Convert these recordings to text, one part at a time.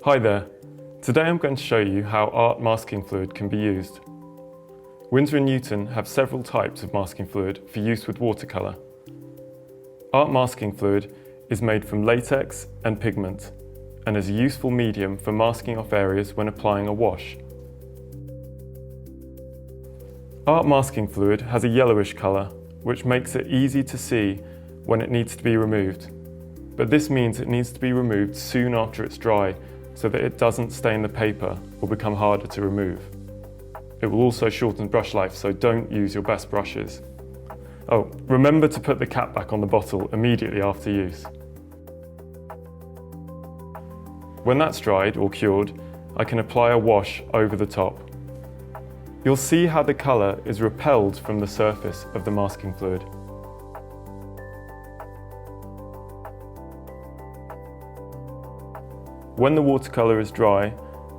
Hi there. Today I'm going to show you how art masking fluid can be used. Winsor & Newton have several types of masking fluid for use with watercolor. Art masking fluid is made from latex and pigment and is a useful medium for masking off areas when applying a wash. Art masking fluid has a yellowish colour, which makes it easy to see when it needs to be removed. But this means it needs to be removed soon after it's dry so that it doesn't stain the paper or become harder to remove. It will also shorten brush life, so don't use your best brushes. Oh, remember to put the cap back on the bottle immediately after use. When that's dried or cured, I can apply a wash over the top. You'll see how the colour is repelled from the surface of the masking fluid. When the watercolour is dry,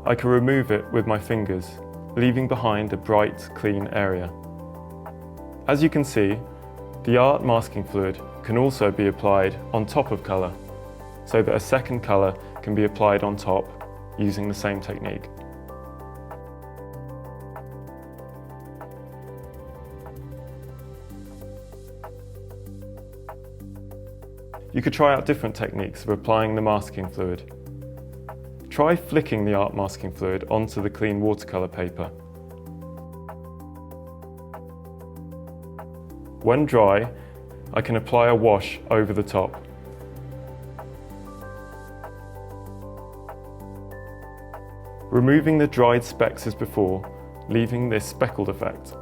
I can remove it with my fingers, leaving behind a bright, clean area. As you can see, the art masking fluid can also be applied on top of colour, so that a second colour can be applied on top using the same technique. You could try out different techniques of applying the masking fluid. Try flicking the art masking fluid onto the clean watercolour paper. When dry, I can apply a wash over the top. Removing the dried specks as before, leaving this speckled effect.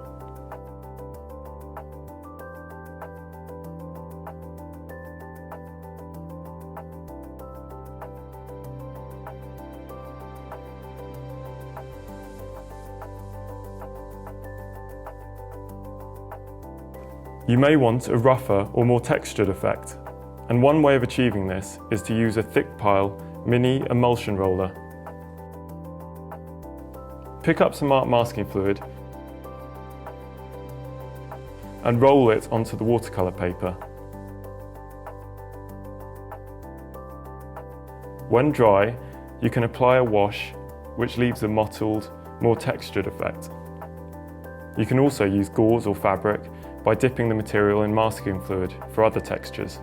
You may want a rougher or more textured effect, and one way of achieving this is to use a thick pile mini emulsion roller. Pick up some art masking fluid and roll it onto the watercolour paper. When dry, you can apply a wash which leaves a mottled, more textured effect. You can also use gauze or fabric by dipping the material in masking fluid for other textures.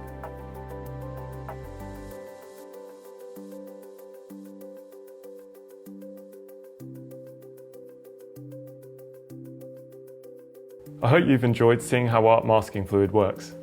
I hope you've enjoyed seeing how art masking fluid works.